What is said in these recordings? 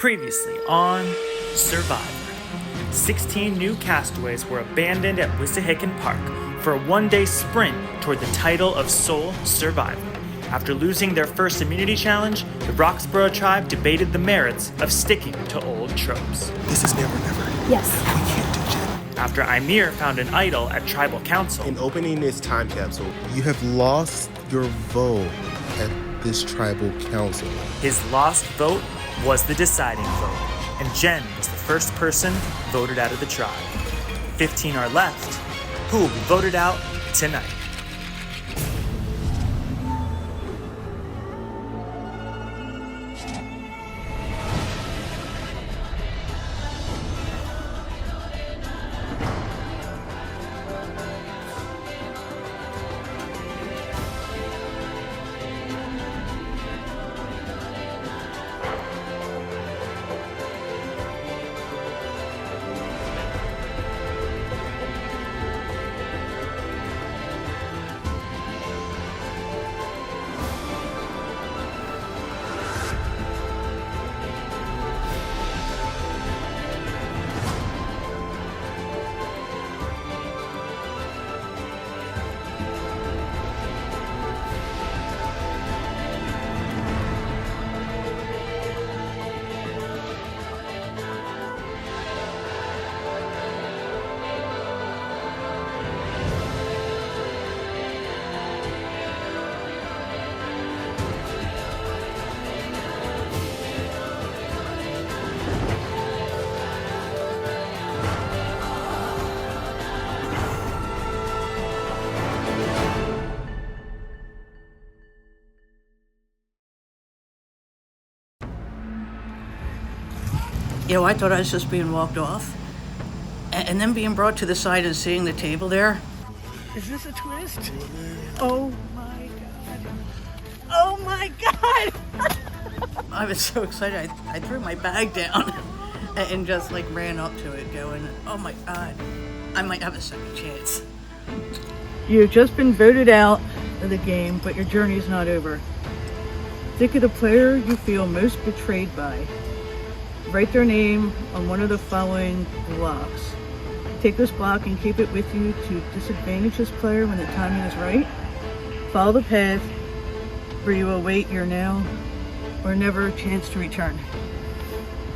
Previously on Survivor. 16 new castaways were abandoned at Wissahickon Park for a one-day sprint toward the title of sole survivor. After losing their first immunity challenge, the Roxborough Tribe debated the merits of sticking to old tropes. This is never. Yes. We can't do shit. After Imere found an idol at tribal council, In opening this time capsule, you have lost your vote at this tribal council. his lost vote was the deciding vote, and Jen was the first person voted out of the tribe. 15 are left. Who will be voted out tonight? You know, I thought I was just being walked off. And then being brought to the side and seeing the table there. Is this a twist? Oh my God. Oh my God! I was so excited, I threw my bag down and just like ran up to it going, oh my God, I might have a second chance. You've just been voted out of the game, but your journey's not over. Think of the player you feel most betrayed by. Write their name on one of the following blocks. Take this block and keep it with you to disadvantage this player when the timing is right. Follow the path where you await your now or never chance to return.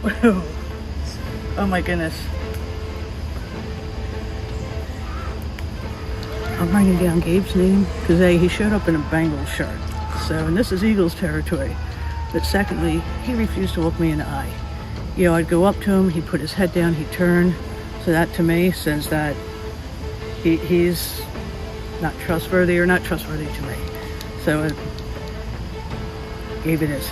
Whoa. Oh my goodness. I'm writing down Gabe's name because he showed up in a Bengals shirt. And this is Eagles territory. But secondly, he refused to look me in the eye. You know, I'd go up to him, he'd put his head down, he'd turn. So that to me says that he's not trustworthy or not trustworthy to me. So Gabe it is.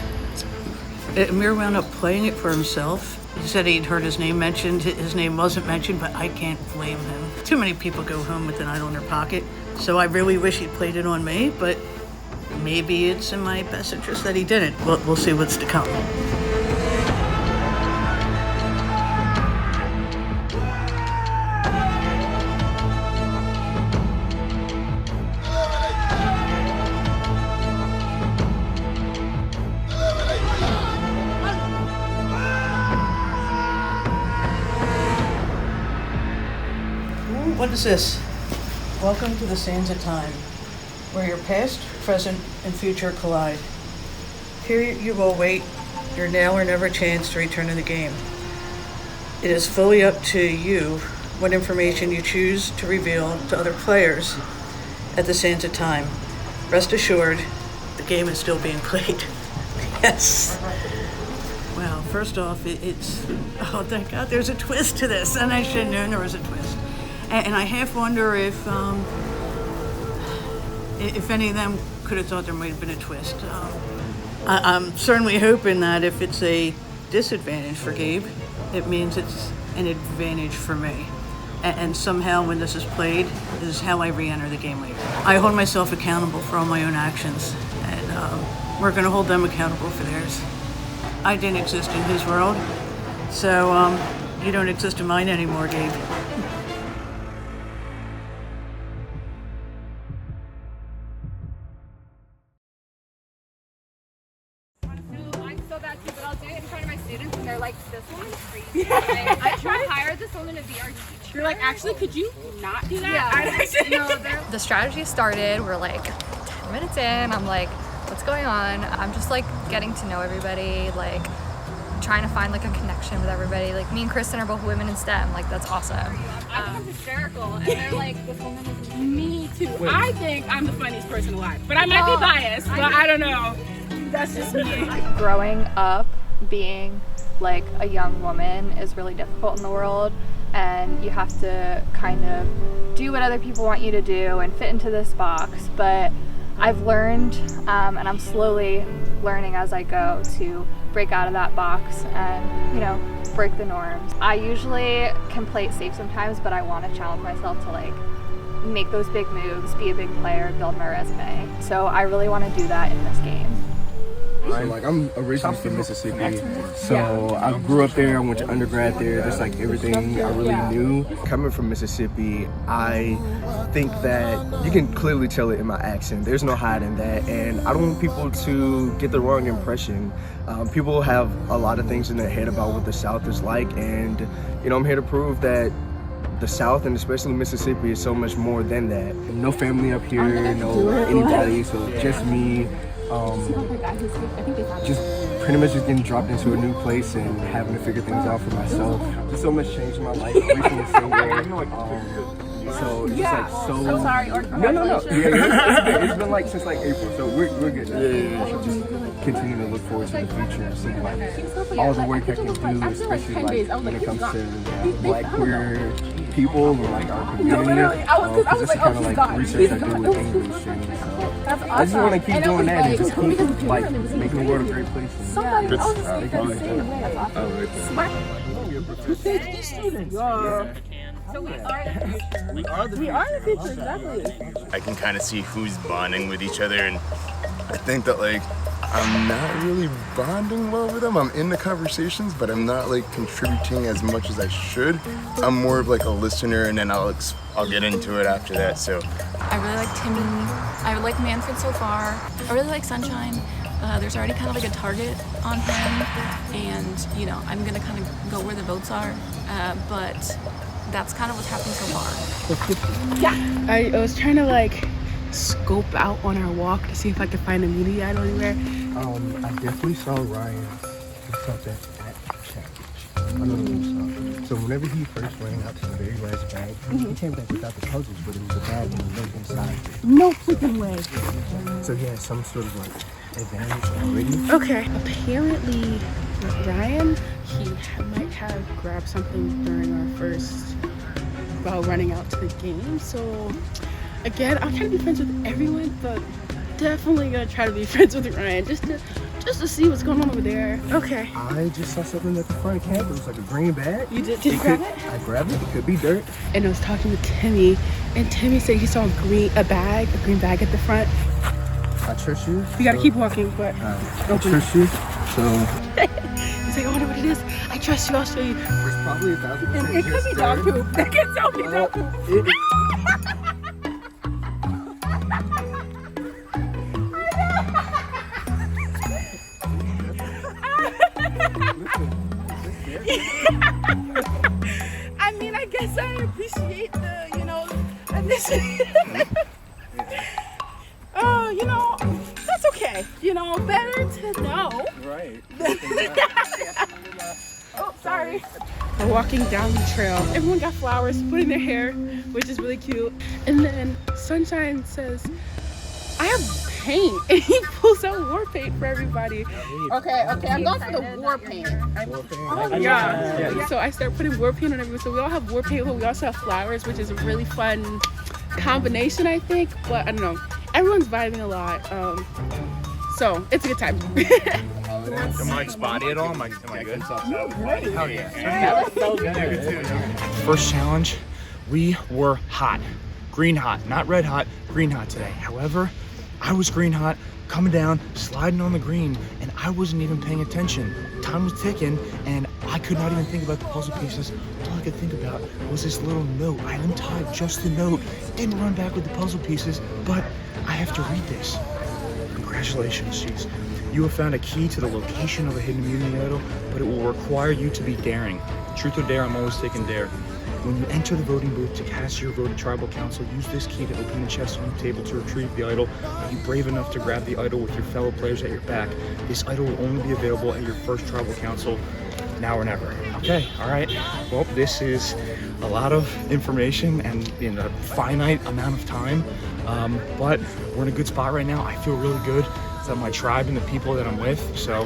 Imere wound up playing it for himself. He said he'd heard his name mentioned. His name wasn't mentioned, but I can't blame him. Too many people go home with an idol in their pocket. So I really wish he'd played it on me, but maybe it's in my best interest that he didn't. We'll see what's to come. What is this? Welcome to the sands of time, where your past, present, and future collide. Here you will await your now or never chance to return to the game. It is fully up to you what information you choose to reveal to other players at the sands of time. Rest assured, the game is still being played. Yes. Well, first off, it's oh thank God, there's a twist to this, and I should have known there was a twist. And I half wonder if any of them could have thought there might have been a twist. I'm certainly hoping that if it's a disadvantage for Gabe, it means it's an advantage for me. And somehow when this is played, this is how I re-enter the game later. I hold myself accountable for all my own actions, and we're going to hold them accountable for theirs. I didn't exist in his world, so you don't exist in mine anymore, Gabe. I'm so bad too, but I'll do it in front of my students and they're like, this woman's crazy. I should hire this woman to be our teacher. You're like, actually, could you not do that? Yeah. The strategy started, we're like 10 minutes in, I'm like, what's going on? I'm just like getting to know everybody, like trying to find like a connection with everybody. Like me and Kristen are both women in STEM, like that's awesome. I think I'm hysterical. And they're like, this woman is Me too. I think I'm the funniest person alive, but I might be biased, but I don't know. That's just me. Growing up being like a young woman is really difficult in the world, and you have to kind of do what other people want you to do and fit into this box. But I've learned, and I'm slowly learning as I go, to break out of that box and, you know, break the norms. I usually can play it safe sometimes, but I want to challenge myself to like make those big moves, be a big player, build my resume. So I really want to do that in this game. So like I'm originally from Mississippi, so I grew up there, I went to undergrad there, just like everything I really knew. Coming from Mississippi, I think that you can clearly tell it in my accent. There's no hiding that, and I don't want people to get the wrong impression. People have a lot of things in their head about what the South is like, and you know, I'm here to prove that the South, and especially Mississippi, is so much more than that. No family up here, no anybody, so just me. Just pretty much just getting dropped into a new place and having to figure things out for myself. Just so much changed in my life. Recently single. So it's just like so. I'm sorry. No. Yeah, it's been like since like April, so we're good. Yeah. Just continue to look forward to the future and see like all the work I can do, especially like when it comes to Black queer people or like our community. Because this is kind of like research I do with English. And, I just want to keep doing that and just keep like making the world a great place. Somebody else is PhD students. so we are the future, exactly. I can kind of see who's bonding with each other, and I think that like I'm not really bonding well with them. I'm in the conversations, but I'm not like contributing as much as I should. I'm more of like a listener, and then I'll get into it after that. So I really like Timmy. I like Manfred so far. I really like Sunshine. There's already kind of like a target on him, and you know, I'm gonna kind of go where the votes are, but that's kind of what's happening so far. Yeah, I was trying to like scope out on our walk to see if I could find a media idol anywhere. I definitely saw Ryan do something at Challenge. I know the one. So whenever he first ran out to the very last bag, he came back without the puzzles, but it was a bag and the note inside. No freaking way. So he had some sort of like advantage already. Okay, apparently Ryan, he might have grabbed something during our first, while running out to the game. So again, I'm trying to be friends with everyone, but definitely gonna try to be friends with Ryan just to see what's going on over there. Okay. I just saw something at the front camp. It was like a green bag. You did grab it? I grabbed it. It could be dirt. And I was talking to Timmy, and Timmy said he saw a green bag at the front. I trust you. You gotta keep walking, but I trust you. So he's like, I wonder what it is. I trust you. I'll show you. it's probably 1,000%. It could be dog poop. That can tell me dog poop. I mean, I guess I appreciate the, you know, initiative. Oh, you know, that's okay. You know, better to know. Right. Oh, sorry. We're walking down the trail. Everyone got flowers put in their hair, which is really cute. And then Sunshine says, I have paint. And he pulls out war paint for everybody. Okay, I'm going for the war paint. Oh, yeah. So I start putting war paint on everyone. So we all have war paint, but we also have flowers, which is a really fun combination, I think. But I don't know. Everyone's vibing a lot. So it's a good time. am I spotty at all? Am I good? Hell yeah. First challenge, we were hot. Green hot, not red hot, green hot today. However, I was green hot, coming down, sliding on the green, and I wasn't even paying attention. Time was ticking, and I could not even think about the puzzle pieces. All I could think about was this little note. I untied just the note, didn't run back with the puzzle pieces, but I have to read this. Congratulations, she's You have found a key to the location of a hidden immunity idol, but it will require you to be daring. Truth or dare, I'm always taking dare. When you enter the voting booth to cast your vote at Tribal Council, use this key to open the chest on the table to retrieve the idol. Are you brave enough to grab the idol with your fellow players at your back? This idol will only be available at your first Tribal Council, now or never. Okay, all right. Well, this is a lot of information and in a finite amount of time, but we're in a good spot right now. I feel really good about my tribe and the people that I'm with, so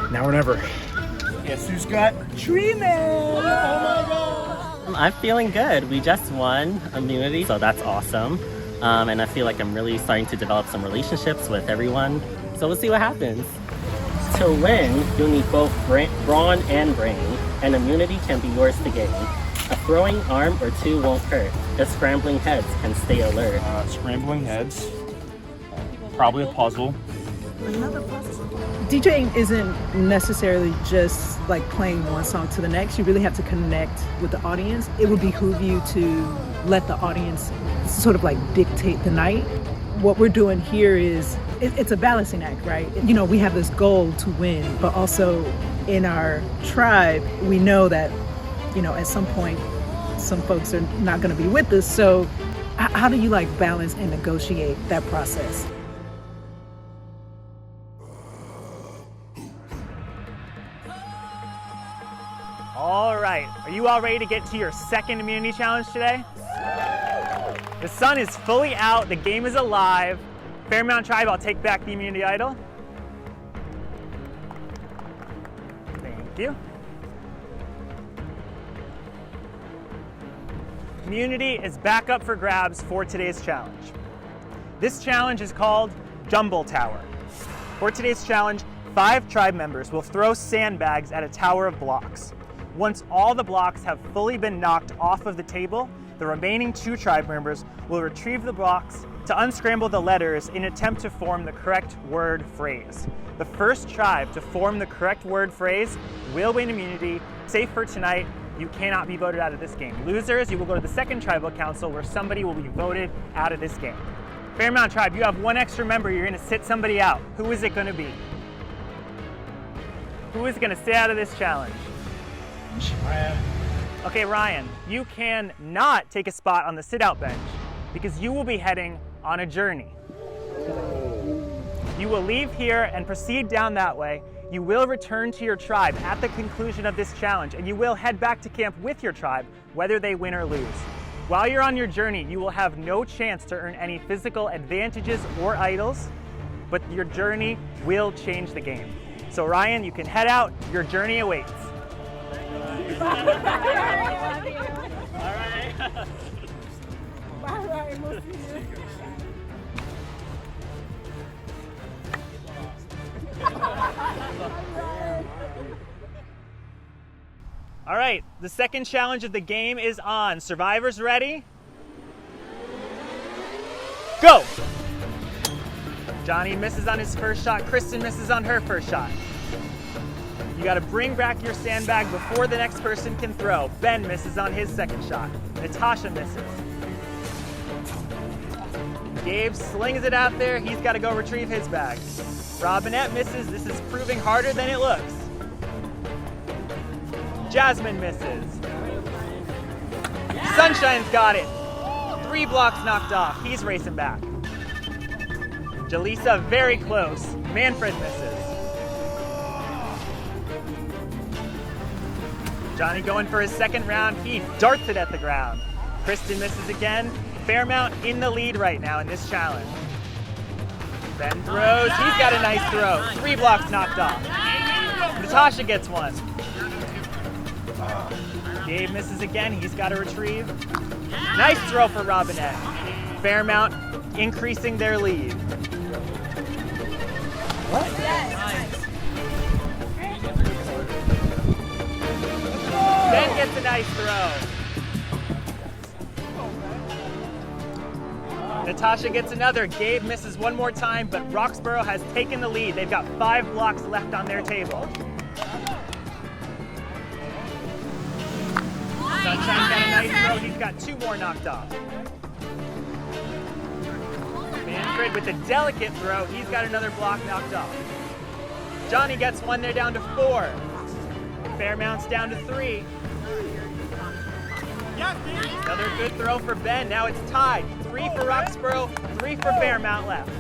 now or never. Guess who's got treatment? I'm feeling good. We just won immunity, so that's awesome. And I feel like I'm really starting to develop some relationships with everyone. So we'll see what happens. To win, you'll need both brawn and brain, and immunity can be yours to gain. A throwing arm or two won't hurt. The scrambling heads can stay alert. Scrambling heads, probably a puzzle. Another puzzle. DJing isn't necessarily just like playing one song to the next. You really have to connect with the audience. It would behoove you to let the audience sort of like dictate the night. What we're doing here is, it's a balancing act, right? You know, we have this goal to win, but also in our tribe, we know that, you know, at some point, some folks are not going to be with us. So how do you like balance and negotiate that process? All right, are you all ready to get to your second immunity challenge today? The sun is fully out, the game is alive. Fairmount Tribe, I'll take back the immunity idol. Thank you. Immunity is back up for grabs for today's challenge. This challenge is called Dumble Tower. For today's challenge, 5 tribe members will throw sandbags at a tower of blocks. Once all the blocks have fully been knocked off of the table, the remaining 2 tribe members will retrieve the blocks to unscramble the letters in an attempt to form the correct word phrase. The first tribe to form the correct word phrase will win immunity. Safe for tonight, you cannot be voted out of this game. Losers, you will go to the second tribal council where somebody will be voted out of this game. Fairmount Tribe, you have 1 extra member, you're gonna sit somebody out. Who is it gonna be? Who is gonna sit out of this challenge? Ryan. Okay, Ryan, you can not take a spot on the sit-out bench because you will be heading on a journey. You will leave here and proceed down that way. You will return to your tribe at the conclusion of this challenge, and you will head back to camp with your tribe, whether they win or lose. While you're on your journey, you will have no chance to earn any physical advantages or idols, but your journey will change the game. So Ryan, you can head out, your journey awaits. All right. Bye, Ryan. We'll see you. All right, the second challenge of the game is on. Survivors ready? Go! Johnny misses on his first shot. Kristen misses on her first shot. You gotta bring back your sandbag before the next person can throw. Ben misses on his second shot. Natasha misses. Gabe slings it out there. He's gotta go retrieve his bag. Robinette misses. This is proving harder than it looks. Jasmine misses. Sunshine's got it. 3 blocks knocked off. He's racing back. Jaleesa very close. Manfred misses. Johnny going for his second round. He darts it at the ground. Kristen misses again. Fairmount in the lead right now in this challenge. Ben throws. He's got a nice throw. 3 blocks knocked off. Natasha gets one. Gabe misses again. He's got to retrieve. Nice throw for Robinette. Fairmount increasing their lead. Ben gets a nice throw. Natasha gets another. Gabe misses one more time, but Roxborough has taken the lead. They've got 5 blocks left on their table. Sunshine's got a nice throw. He's got 2 more knocked off. Manfred with a delicate throw. He's got another block knocked off. Johnny gets one, they're down to 4. Fairmount's down to 3. Another good throw for Ben. Now it's tied. 3 for Roxborough, 3 for Fairmount left.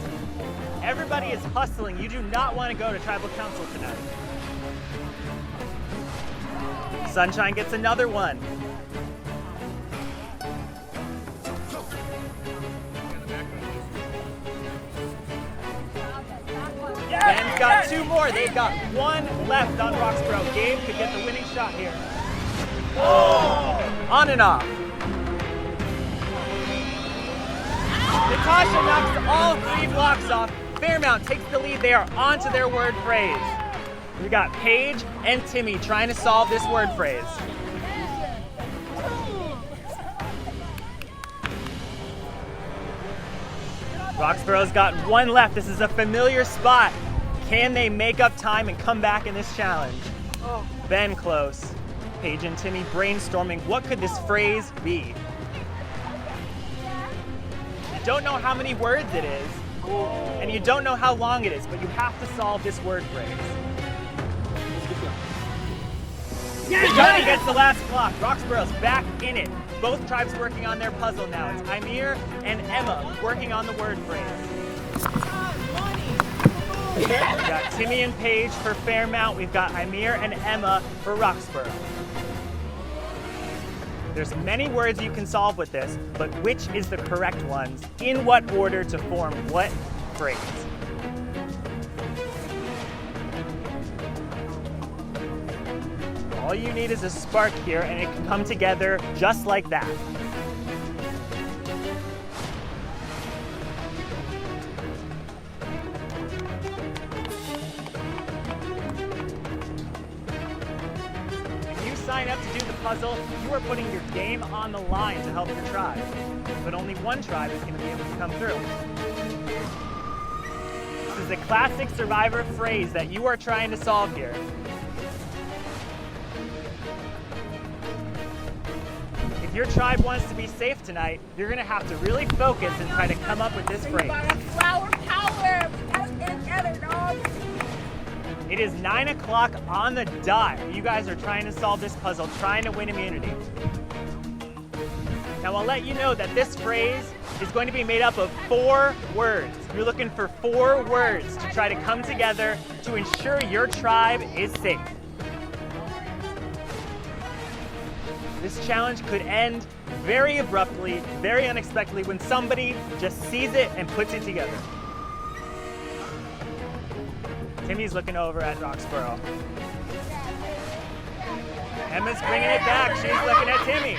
Everybody is hustling. You do not want to go to Tribal Council tonight. Sunshine gets another one. Ben's got 2 more. They've got 1 left on Roxborough. Gabe could get the winning shot here. Oh! On and off. Natasha knocks all 3 blocks off. Fairmount takes the lead. They are onto their word phrase. We got Paige and Timmy trying to solve this word phrase. Roxborough's got 1 left. This is a familiar spot. Can they make up time and come back in this challenge? Ben close. Paige and Timmy brainstorming. What could this phrase be? You don't know how many words it is, and you don't know how long it is, but you have to solve this word phrase. Johnny gets the last block. Roxborough's back in it. Both tribes working on their puzzle now. It's Imere and Emma working on the word phrase. We've got Timmy and Paige for Fairmount. We've got Imere and Emma for Roxborough. There's many words you can solve with this, but which is the correct ones? In what order to form what phrase? All you need is a spark here, and it can come together just like that. If you sign up to do the puzzle, you are putting your game on the line to help your tribe. But only one tribe is going to be able to come through. This is a classic Survivor phrase that you are trying to solve here. If your tribe wants to be safe tonight, you're going to have to really focus and try to come up with this phrase. Flower power! We gotta get together, dog! It is 9 o'clock on the dot. You guys are trying to solve this puzzle, trying to win immunity. Now I'll let you know that this phrase is going to be made up of 4 words. You're looking for 4 words to try to come together to ensure your tribe is safe. This challenge could end very abruptly, very unexpectedly, when somebody just sees it and puts it together. Timmy's looking over at Roxborough. Emma's bringing it back. She's looking at Timmy.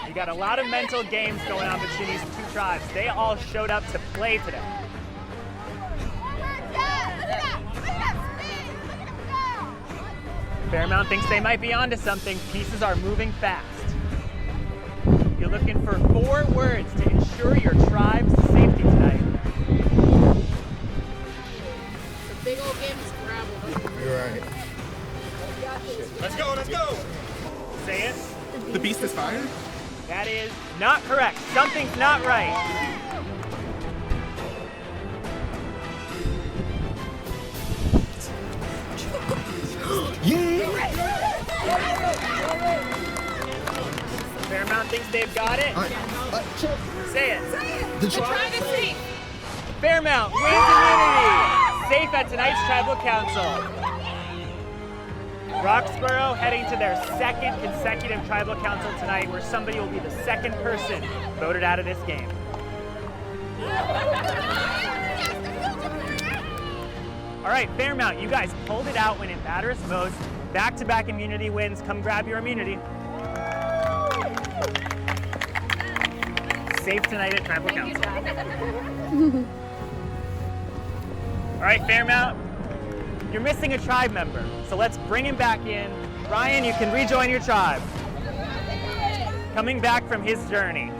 You got a lot of mental games going on between these 2 tribes. They all showed up to play today. Fairmount thinks they might be onto something. Pieces are moving fast. You're looking for 4 words to ensure your tribe's safety tonight. The big old game is Scrabble. You're right. Let's go, let's go! Say it. The beast is fire? That is not correct. Something's not right. Fairmount thinks they've got it. Say it. The Tribe is safe! Fairmount wins immunity. Safe at tonight's Tribal Council. Roxborough heading to their 2nd consecutive Tribal Council tonight, where somebody will be the 2nd person voted out of this game. All right, Fairmount, you guys pulled it out when it matters most. Back-to-back immunity wins. Come grab your immunity. Safe tonight at Tribal Council. All right, Fairmount, you're missing a tribe member, so let's bring him back in. Ryan, you can rejoin your tribe. Coming back from his journey.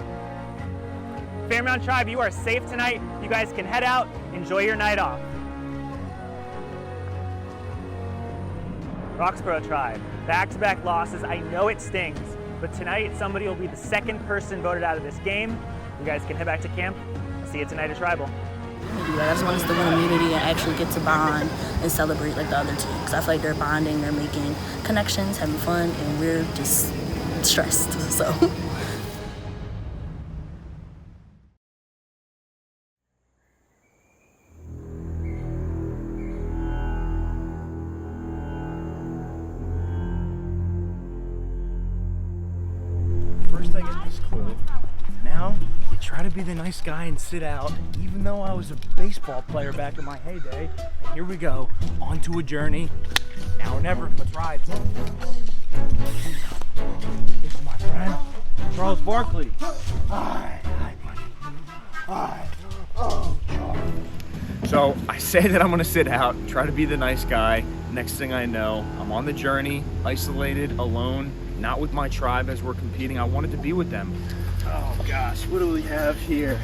Fairmount Tribe, you are safe tonight. You guys can head out, enjoy your night off. Roxborough Tribe, back-to-back losses. I know it stings, but tonight somebody will be the 2nd person voted out of this game. You guys can head back to camp. I'll see you tonight at Tribal. maybe. Like, I just want us to win immunity and actually get to bond and celebrate like the other team. Because I feel like they're bonding, they're making connections, having fun, and we're just stressed. So. First I get this clue. Now you try to be the nice guy and sit out, even though I was a baseball player back in my heyday. And here we go, on to a journey. Now or never, let's ride. This is my friend, Charles Barkley. Hi, buddy. Hi. Oh, Charles. So I say that I'm gonna sit out, try to be the nice guy. Next thing I know, I'm on the journey, isolated, alone, not with my tribe as we're competing. I wanted to be with them. Oh gosh, what do we have here?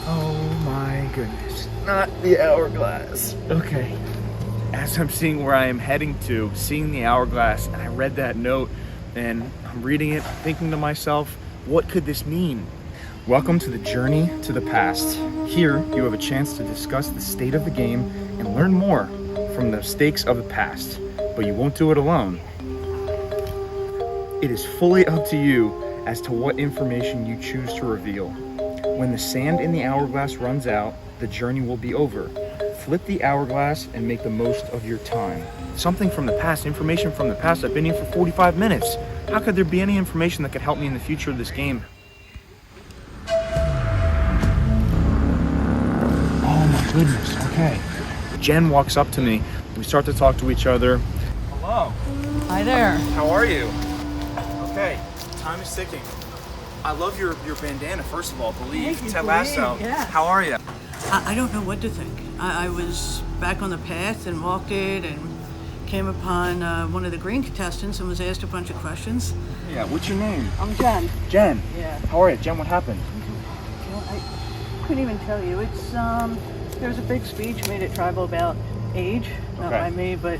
Oh my goodness, not the hourglass. Okay, as I'm seeing where I am heading to, seeing the hourglass, and I read that note, and I'm reading it, thinking to myself, what could this mean? Welcome to the journey to the past. Here, you have a chance to discuss the state of the game and learn more from the mistakes of the past, but you won't do it alone. It is fully up to you as to what information you choose to reveal. When the sand in the hourglass runs out, the journey will be over. Flip the hourglass and make the most of your time. Something from the past, information from the past. I've been here for 45 minutes. How could there be any information that could help me in the future of this game? Oh my goodness, okay. Jen walks up to me. We start to talk to each other. Hello. Hi there. How are you? Okay, time is ticking. I love your bandana, first of all, Believe. Ted Lasso. Yeah. How are you? I don't know what to think. I was back on the path and walked it and came upon one of the green contestants and was asked a bunch of questions. Yeah, what's your name? I'm Jen. Jen. Yeah. How are you? Jen, what happened? I couldn't even tell you. It's there was a big speech made at Tribal about age, not by me, but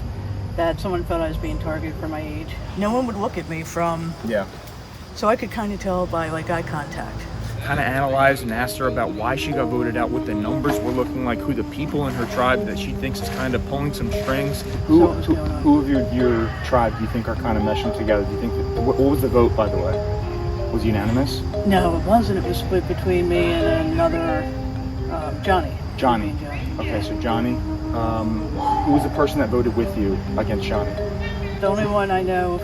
that someone felt I was being targeted for my age. No one would look at me from, so I could kind of tell by like eye contact. Kind of analyzed and asked her about why she got voted out, what the numbers were looking like, who the people in her tribe that she thinks is kind of pulling some strings. Who of your tribe do you think are kind of meshing together? Do you think what was the vote, by the way? Was it unanimous? No, it wasn't. It was split between me and another Johnny. Johnny. Okay, so Johnny. Who was the person that voted with you against Johnny? The only one I know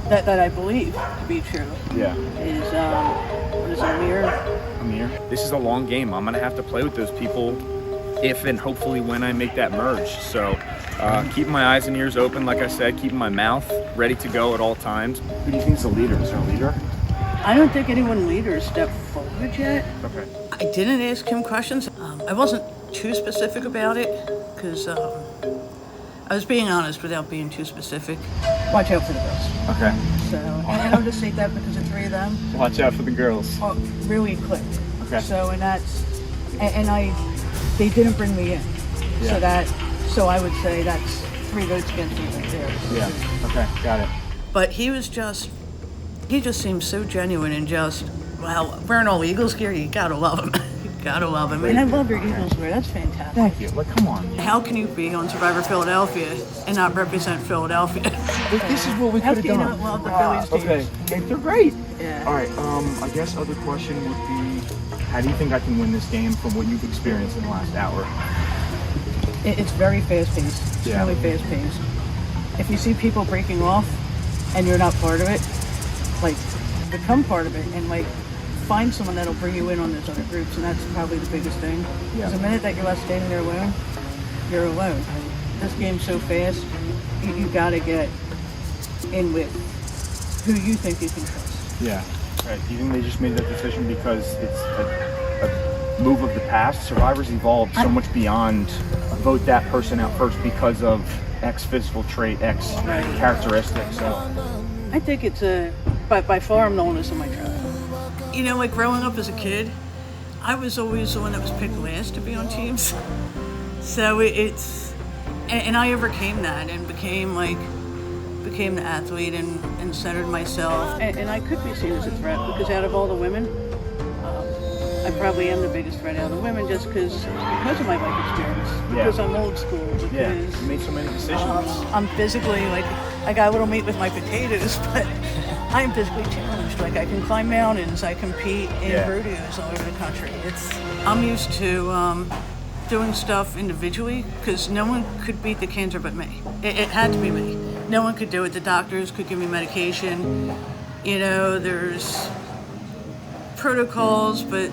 that I believe to be true is what is it, Imere? Imere. This is a long game. I'm gonna have to play with those people if and hopefully when I make that merge. So keeping my eyes and ears open, like I said, keeping my mouth ready to go at all times. Who do you think is the leader? Is there a leader? I don't think anyone leader stepped forward yet. Okay. I didn't ask him questions. I wasn't too specific about it because I was being honest without being too specific. Watch out for the girls. Okay. So, and I don't just say that because of three of them. Watch out for the girls. Really clicked. Okay. So, and that's, and they didn't bring me in. Yeah. So I would say that's 3 votes against me right there. Yeah. Okay. Got it. But he just seemed so genuine and just, wow, wearing all Eagles gear, you gotta love him. Gotta love him. And I love your Eagles wear. That's fantastic. Thank you. Like, come on. How can you be on Survivor Philadelphia and not represent Philadelphia? This is what we could have done. How can you not love the Phillies team? Okay. They're great. Yeah. All right. I guess other question would be, how do you think I can win this game from what you've experienced in the last hour? It's very fast-paced. It's really fast-paced. If you see people breaking off and you're not part of it, like, become part of it and, like, find someone that'll bring you in on those other groups, and that's probably the biggest thing. Because the minute that you're left standing there alone, you're alone. This game's so fast, you gotta get in with who you think you can trust. Yeah. Right. Do you think they just made that decision because it's a move of the past? Survivor's evolved so much beyond vote that person out first because of X physical trait, X characteristic. So I think it's by far I'm the oldest in my tribe. You know, like growing up as a kid, I was always the one that was picked last to be on teams. So and I overcame that and became the athlete and centered myself. And I could be seen as a threat because out of all the women, I probably am the biggest threat out of the women just because of my life experience. Because I'm old school. Because you made so many decisions. I'm physically, like, I got a little meat with my potatoes, but I am physically challenged. Like, I can climb mountains, I compete in rodeos all over the country. I'm used to doing stuff individually because no one could beat the cancer but me. It had to be me. No one could do it. The doctors could give me medication. You know, there's protocols, but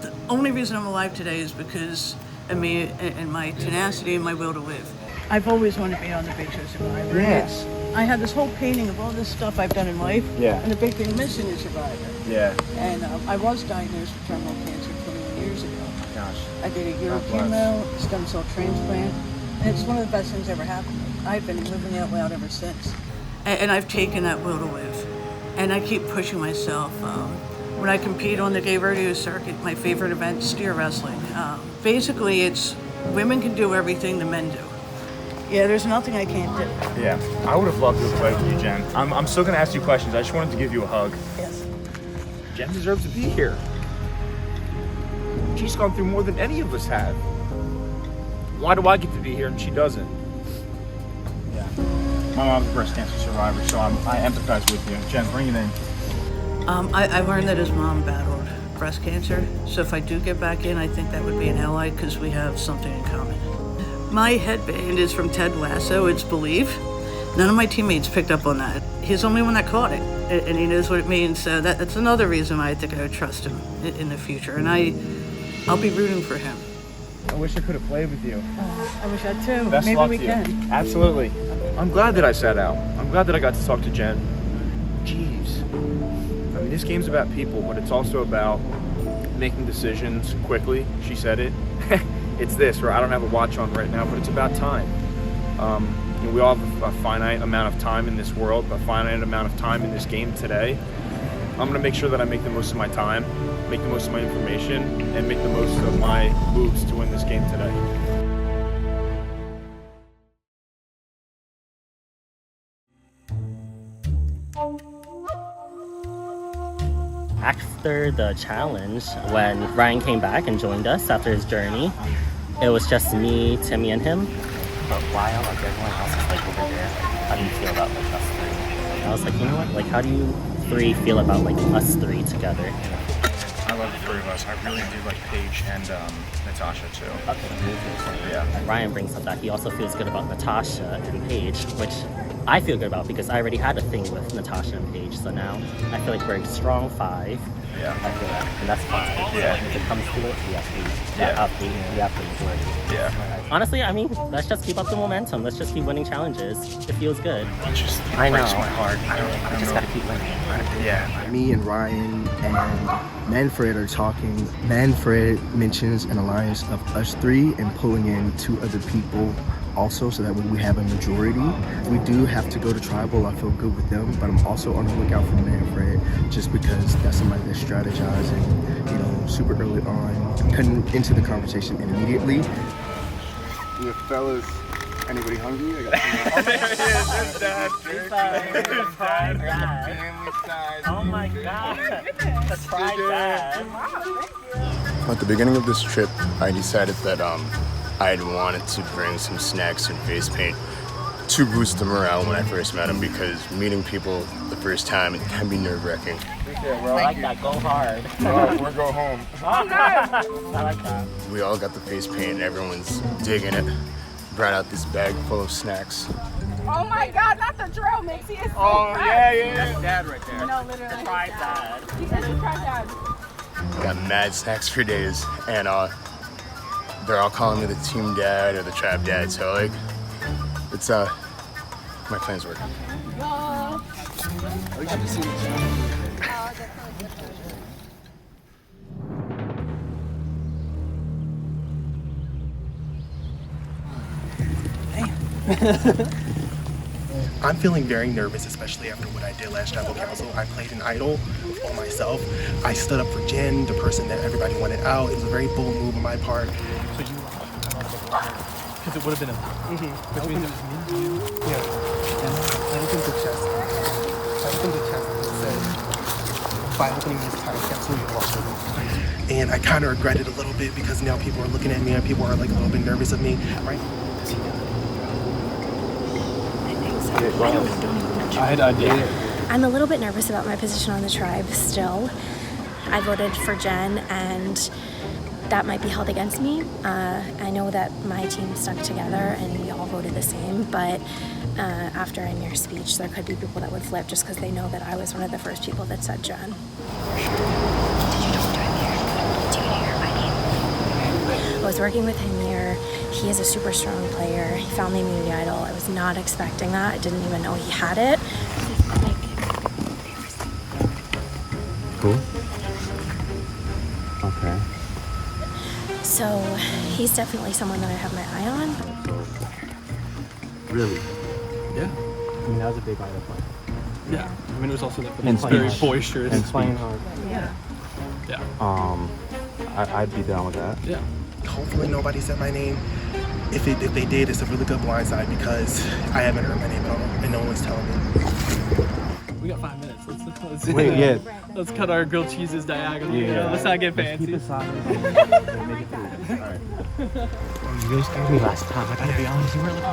the only reason I'm alive today is because of me and my tenacity and my will to live. I've always wanted to be on the Big Show Survivor. Yes. I had this whole painting of all this stuff I've done in life, and the big thing missing is Survivor. Yeah. And I was diagnosed with terminal cancer 21 years ago. Gosh. I did a year of chemo, stem cell transplant, and it's one of the best things that ever happened to me. I've been living out loud ever since. And I've taken that will to live. And I keep pushing myself. When I compete on the gay rodeo circuit, my favorite event is steer wrestling. Basically, it's women can do everything the men do. Yeah, there's nothing I can't do. Yeah, I would have loved to have played with you, Jen. I'm still gonna ask you questions. I just wanted to give you a hug. Yes. Jen deserves to be here. She's gone through more than any of us have. Why do I get to be here and she doesn't? Yeah. My mom's a breast cancer survivor, so I empathize with you. Jen, bring it in. I learned that his mom battled breast cancer, so if I do get back in, I think that would be an ally because we have something in common. My headband is from Ted Lasso, it's Believe. None of my teammates picked up on that. He's the only one that caught it, and he knows what it means, so that's another reason why I think I would trust him in the future, and I'll be rooting for him. I wish I could have played with you. I wish I too. Best Maybe luck we to you. can. Absolutely. I'm glad that I sat out. I'm glad that I got to talk to Jen. Jeez. I mean, this game's about people, but it's also about making decisions quickly. She said it. It's this, right? I don't have a watch on right now, but it's about time. You know, we all have a finite amount of time in this world, a finite amount of time in this game today. I'm gonna make sure that I make the most of my time, make the most of my information, and make the most of my moves to win this game today. After the challenge, when Ryan came back and joined us after his journey, it was just me, Timmy, and him. But while like everyone else is like over there, how do you feel about like us three? I was like, you know what? Like, how do you three feel about like us three together? I love the three of us. I really do like Paige and Natasha too. Okay. Yeah. Ryan brings up that he also feels good about Natasha and Paige, which I feel good about because I already had a thing with Natasha and Paige. So now I feel like we're a strong five. Yeah. I feel that, and that's fine. Yeah. So if it comes to it, we have to enjoy it. Yeah. Honestly, I mean, let's just keep up the momentum. Let's just keep winning challenges. It feels good. It just I know. breaks my heart. I just gotta keep winning. Yeah. Me and Ryan and Manfred are talking. Manfred mentions an alliance of us three and pulling in two other people also, so that way we have a majority. We do have to go to tribal. I feel good with them, but I'm also on the lookout for Manfred just because that's somebody that's strategizing, you know, super early on, cutting into the conversation immediately. Yeah, fellas, anybody hungry? I got Oh, there he is. There's Dad. There's Dad. family size. Oh my God. Surprise Dad. At the beginning of this trip, I decided that I had wanted to bring some snacks and face paint to boost the morale when I first met him, because meeting people the first time, it can be nerve-wracking. I like that. Go hard. We'll go home. I like that. We all got the face paint and everyone's digging it. Brought out this bag full of snacks. Oh my God, not the drill mix. He is so Yeah. That's Dad right there. No, literally. Surprise Dad. He said surprise dad. Got mad snacks for days, and they're all calling me the team dad or the tribe dad, so like, it's my plans work. I'm feeling very nervous, especially after what I did last tribal council. I played an idol on myself. I stood up for Jen, the person that everybody wanted out. It was a very bold move on my part. So you because it would have been between you. Yeah. And I opened the chest. I opened the chest and said, by opening this time capsule, you lost your vote. and I kind of regret it a little bit because now people are looking at me and people are like a little bit nervous of me, right? I did. I'm a little bit nervous about my position on the tribe still. I voted for Jen, and that might be held against me. I know that my team stuck together and we all voted the same, but after Imere's speech, there could be people that would flip just because they know that I was one of the first people that said Jen. Did you talk to Imere? Do you hear my name? I was working with Imere. He is a super strong player. He found the immunity idol. I was not expecting that. I didn't even know he had it. Cool. Okay. So he's definitely someone that I have my eye on. Really? Yeah. I mean, that was a big idol play. Yeah. I mean, it was also like And very playing boisterous. And playing hard. Yeah. Yeah. I'd be down with that. Yeah. Hopefully nobody said my name. If they did, it's a really good blindside because I haven't heard my name at all and no one's telling me. We got 5 minutes. Let's Wait, yeah. Let's cut our grilled cheeses diagonally. Yeah. You know? Let's not get fancy. Keep it silent. Make it through. All right. You guys scared me last time. I gotta be honest. You were like,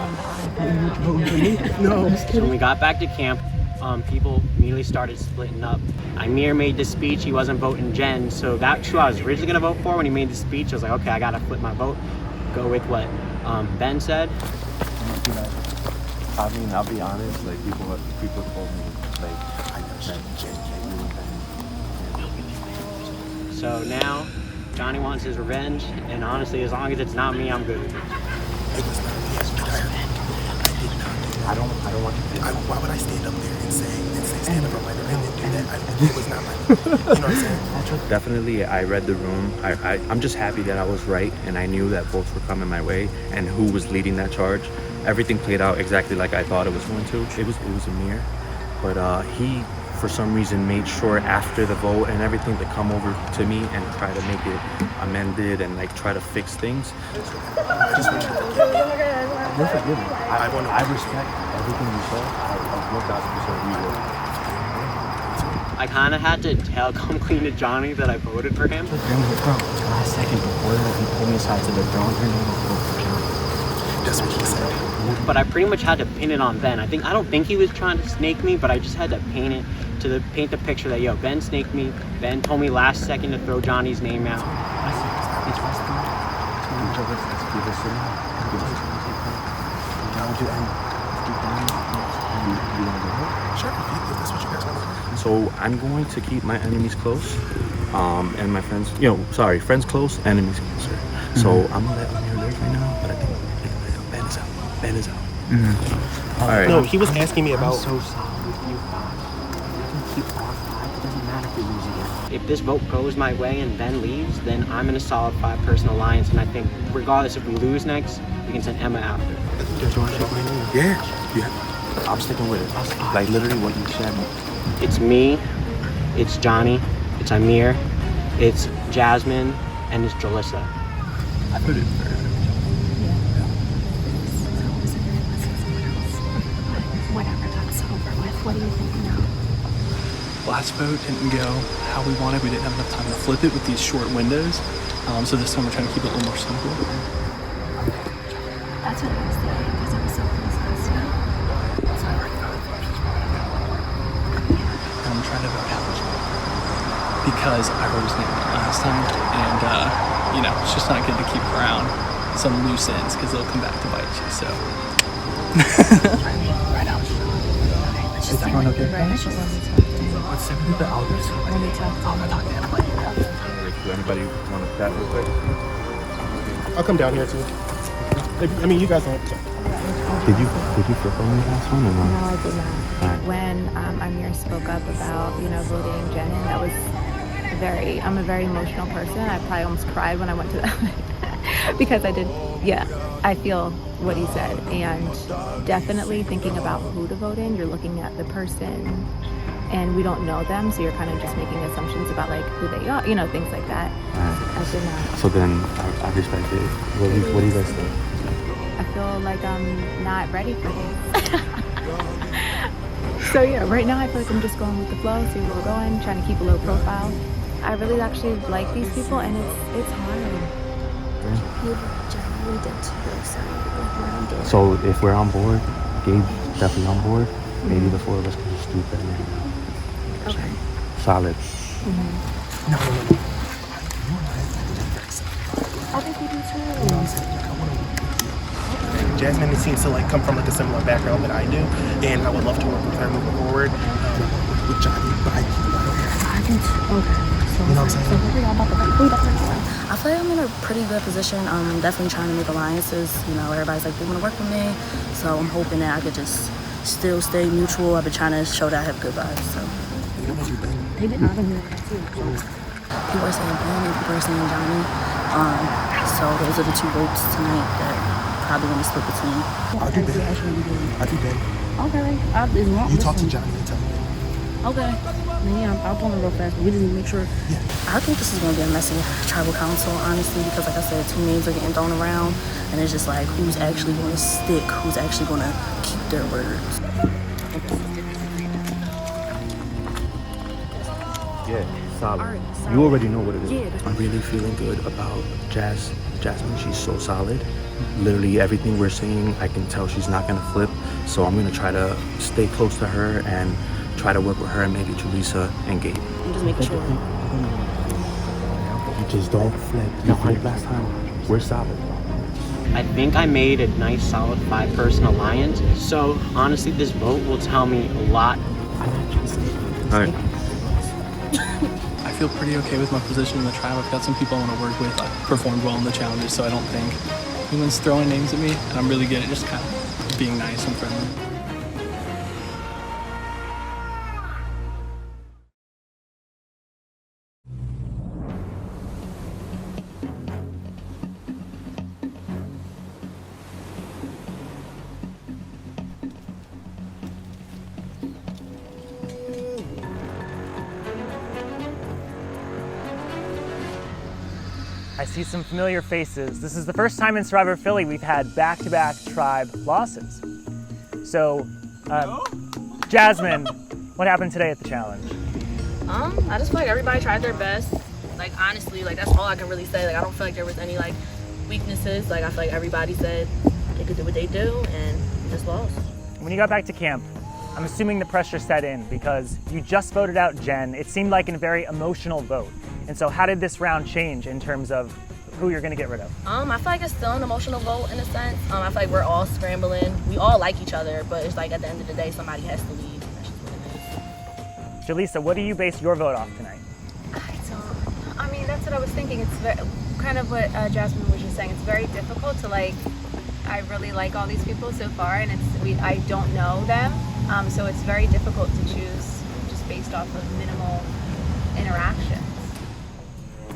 No. So when we got back to camp, people immediately started splitting up. Imere made the speech, he wasn't voting Jen, so that's who I was originally gonna vote for when he made the speech. I was like, okay, I gotta flip my vote, go with what Ben said. I mean, I'll be honest, like people told me, like, I said, So now, Johnny wants his revenge, and honestly, as long as it's not me, I'm good with it. It was not me. I did not do that. I don't want you to. Why would I stand up there and say stand up for my and then do that? It was not my, you know what I'm saying? Definitely, I read the room. I'm just happy that I was right, and I knew that votes were coming my way, and who was leading that charge. Everything played out exactly like I thought it was going to. It was Imere, but he, for some reason, made sure after the vote and everything to come over to me and try to make it amended and like try to fix things. I just want you to forgive me. You're forgiven. I respect everything you said. I 1000% you. I kind of had to come clean to Johnny that I voted for him. Last second before he pulled me aside to the throne, her name was vote for John. That's what he said. But I pretty much had to pin it on Ben. I don't think he was trying to snake me, but I just had to paint the picture that, yo, Ben snaked me. Ben told me last second to throw Johnny's name out. Sure, if that's what you guys want. So I'm going to keep my enemies close, and my friends, friends close, enemies closer. So I'm gonna let Imere live right now, but I think Ben is out. All right. No, he was asking me about. I'm so sorry with you. You can keep R5. It doesn't matter if we lose again. If this vote goes my way and Ben leaves, then I'm in a solid 5-person alliance, and I think regardless if we lose next, we can send Emma after. Yeah. I'm sticking with it. Like literally what you said. It's me, it's Johnny, it's Imere, it's Jasmine, and it's Jalissa. I put it very Whatever, that's over with. What do you think now? Last vote didn't go how we wanted. We didn't have enough time to flip it with these short windows. So this time we're trying to keep it a little more simple. That's what I was thinking because it was so close last time. I'm trying to vote out because I wrote his name down last time, and it's just not good to keep around some loose ends because they'll come back to bite you. So. Right now. Is everyone okay? Let's see the elders. I'm gonna talk to him later. Do anybody want to chat real quick? I'll come down here too. I mean, you guys don't. Did you flip on the last one or not? No, I did not. When Imere spoke up about, voting Jen in, that was I'm a very emotional person. I probably almost cried when I went to that because I feel what he said. And definitely thinking about who to vote in, you're looking at the person and we don't know them, so you're kind of just making assumptions about like who they are, things like that. I did not. So then I respect it. What do you guys think? I feel like I'm not ready for this. So yeah, right now I feel like I'm just going with the flow, see where we're going, trying to keep a low profile. I really actually like these people, and it's hard. You generally did too, so like mine did. So if we're on board, Gabe's definitely on board. Maybe the four of us can just do that now. Okay. Solid. No. I think we do too. You know what I'm saying? Like, I want to. Jasmine seems to like come from like a similar background that I do, and I would love to work with her moving forward. With Johnny, but I can. Okay. So, you know what I'm saying? So who about the I feel like I'm in a pretty good position. I'm definitely trying to make alliances. You know, everybody's like, they want to work with me. So I'm hoping that I could just still stay neutral. I've been trying to show that I have good vibes. So. They did not even too. People are saying Ben and people are saying Johnny. So those are the two votes tonight that probably going to split between. I'll do Ben. Okay. You talk to Johnny and tell me. Okay. Yeah, I'll pull it real fast, but we just need to make sure. Yeah. I think this is going to be a messy tribal council, honestly, because like I said, two names are getting thrown around, and it's just like, who's actually going to stick? Who's actually going to keep their words? Yeah, solid. You already know what it is. Yeah. I'm really feeling good about Jasmine. She's so solid. Literally everything we're saying, I can tell she's not going to flip. So I'm going to try to stay close to her and try to work with her and maybe Teresa and Gabe. I'm just making sure. You just don't flip. You flipped last time. We're solid. I think I made a nice solid 5-person alliance. So honestly, this vote will tell me a lot. All right. I feel pretty okay with my position in the tribe. I've got some people I want to work with. I performed well in the challenges, so I don't think anyone's throwing names at me. And I'm really good at just kind of being nice and friendly. I see some familiar faces. This is the first time in Survivor Philly we've had back-to-back tribe losses. So, Jasmine, what happened today at the challenge? I just feel like everybody tried their best. Like honestly, like that's all I can really say. Like I don't feel like there was any like weaknesses. Like I feel like everybody said they could do what they do and just lost. When you got back to camp, I'm assuming the pressure set in because you just voted out Jen. It seemed like a very emotional vote. And so how did this round change in terms of who you're gonna get rid of? I feel like it's still an emotional vote in a sense. I feel like we're all scrambling. We all like each other, but it's like at the end of the day, somebody has to lead. That's just what it is. Jaleesa, what do you base your vote off tonight? I mean, that's what I was thinking. It's kind of what Jasmine was just saying. It's very difficult to like, I really like all these people so far, and I don't know them. So it's very difficult to choose just based off of minimal interactions.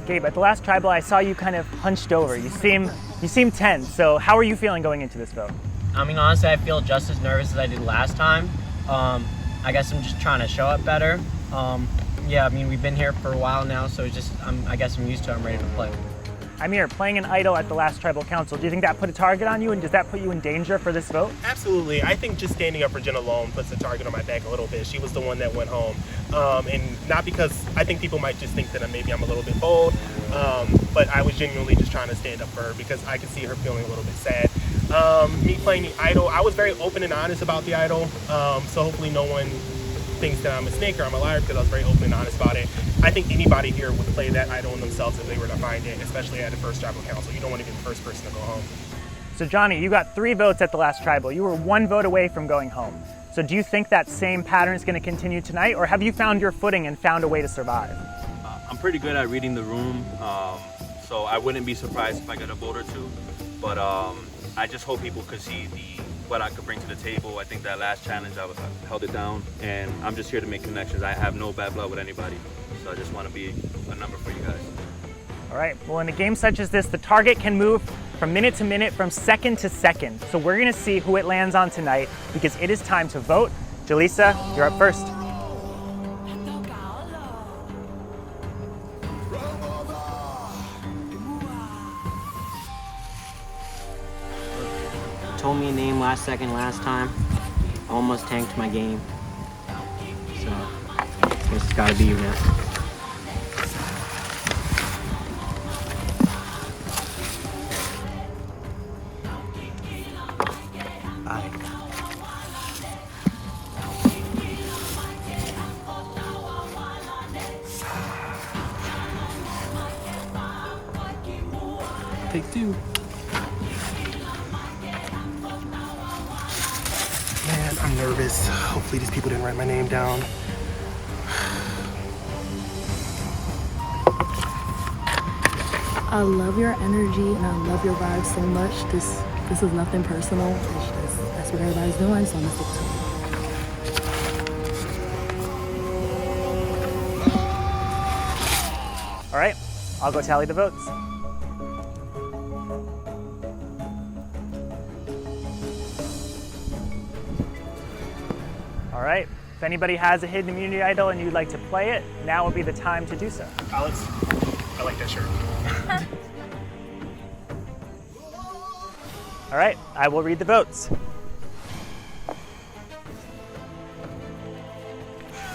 Gabe, at the last tribal, I saw you kind of hunched over. You seem tense. So how are you feeling going into this vote? I mean, honestly, I feel just as nervous as I did last time. I guess I'm just trying to show up better. Yeah, I mean, we've been here for a while now, so it's just, I guess I'm used to it. I'm ready to play. Imere, playing an idol at the last tribal council, do you think that put a target on you, and does that put you in danger for this vote? Absolutely. I think just standing up for Jen alone puts a target on my back a little bit. She was the one that went home. And not because I think people might just think that maybe I'm a little bit bold, but I was genuinely just trying to stand up for her because I could see her feeling a little bit sad. Me playing the idol, I was very open and honest about the idol, so hopefully no one thinks that I'm a snake or I'm a liar because I was very open and honest about it. I think anybody here would play that idol in themselves if they were to find it, especially at the first tribal council. You don't want to be the first person to go home. So Johnny, you got 3 votes at the last tribal. You were 1 vote away from going home. So do you think that same pattern is going to continue tonight, or have you found your footing and found a way to survive? I'm pretty good at reading the room, so I wouldn't be surprised if I got a vote or 2. But I just hope people could see what I could bring to the table. I think that last challenge I held it down, and I'm just here to make connections. I have no bad blood with anybody, so I just want to be a number for you guys. All right, well, in a game such as this, the target can move from minute to minute, from second to second. So we're gonna see who it lands on tonight because it is time to vote. Jaleesa, you're up first. Told me a name last second last time. Almost tanked my game. So, I guess it's gotta be you now. too. Man, I'm nervous. Hopefully these people didn't write my name down. I love your energy and I love your vibe so much. This is nothing personal. It's just that's what everybody's doing, so I'm gonna stick to it. All right, I'll go tally the votes. All right, if anybody has a hidden immunity idol and you'd like to play it, now would be the time to do so. Alex, I like that shirt. All right, I will read the votes.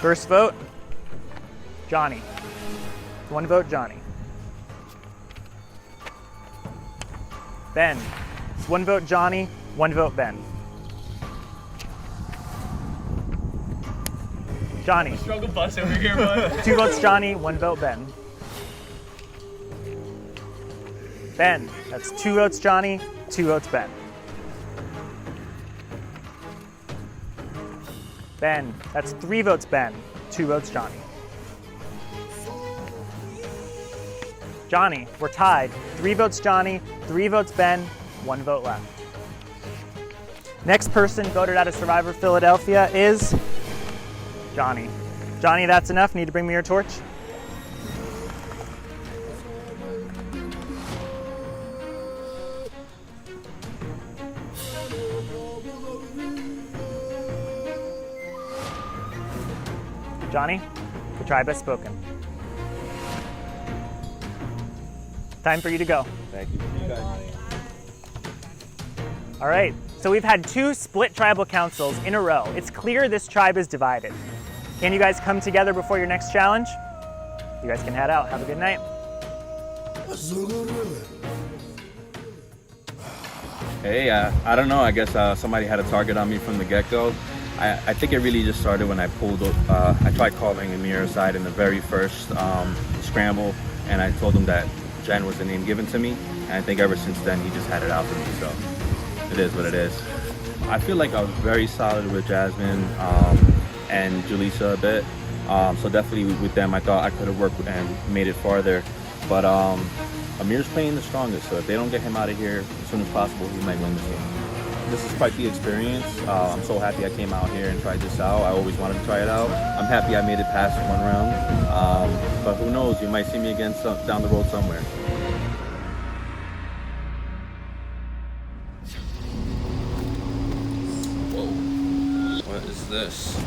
First vote, Johnny. One vote, Johnny. Ben. It's one vote, Johnny. One vote, Ben. Johnny. Struggle bus over here, bud. 2 votes, Johnny. 1 vote, Ben. Ben. That's 2 votes, Johnny. 2 votes, Ben. Ben. That's 3 votes, Ben. 2 votes, Johnny. Johnny, we're tied. 3 votes, Johnny. 3 votes, Ben. 1 vote left. Next person voted out of Survivor Philadelphia is Johnny. Johnny, that's enough. Need to bring me your torch? Johnny, the tribe has spoken. Time for you to go. Thank you. All right, so we've had 2 split tribal councils in a row. It's clear this tribe is divided. Can you guys come together before your next challenge? You guys can head out. Have a good night. Hey, I don't know. I guess somebody had a target on me from the get-go. I think it really just started when I tried calling Imere aside in the very first scramble, and I told him that Jen was the name given to me, and I think ever since then he just had it out for me, so it is what it is. I feel like I was very solid with Jasmine and Julissa a bit, so definitely with them I thought I could have worked and made it farther, but Imere's playing the strongest, so if they don't get him out of here as soon as possible, he might win this game. This is quite the experience. I'm so happy I came out here and tried this out. I always wanted to try it out. I'm happy I made it past 1 round, but who knows, you might see me again down the road somewhere. Whoa, what is this?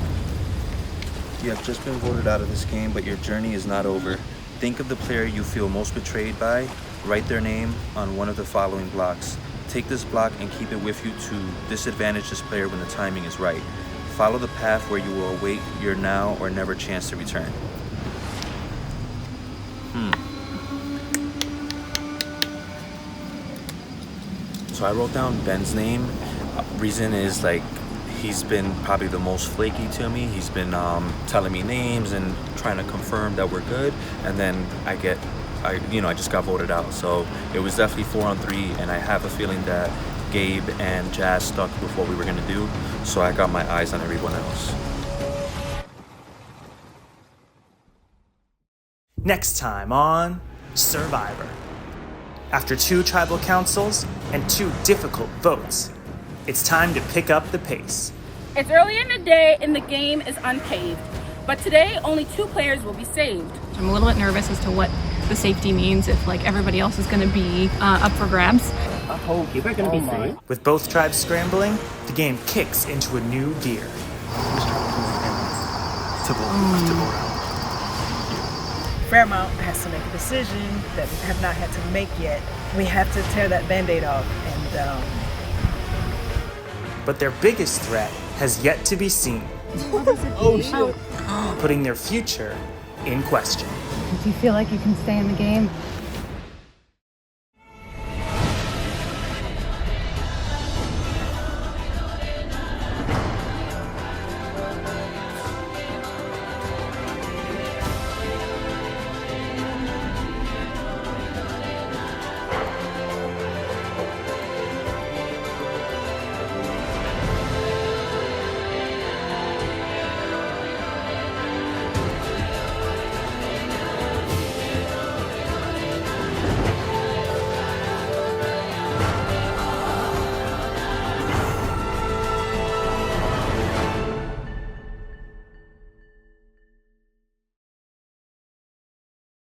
You have just been voted out of this game, but your journey is not over. Think of the player you feel most betrayed by. Write their name on one of the following blocks. Take this block and keep it with you to disadvantage this player when the timing is right. Follow the path where you will await your now or never chance to return. So I wrote down Ben's name. Reason is like he's been probably the most flaky to me. He's been telling me names and trying to confirm that we're good, and then I just got voted out. So it was definitely 4-on-3, and I have a feeling that Gabe and Jazz stuck with what we were gonna do. So I got my eyes on everyone else. Next time on Survivor. After 2 tribal councils and 2 difficult votes, it's time to pick up the pace. It's early in the day and the game is unpaved, but today only 2 players will be saved. I'm a little bit nervous as to what the safety means if like everybody else is going to be up for grabs. Oh, people are going to be saved. With both tribes scrambling, the game kicks into a new gear. Fairmount has to make a decision that we have not had to make yet. We have to tear that Band-Aid off, and But their biggest threat has yet to be seen. oh shit! Putting their future in question. Do you feel like you can stay in the game?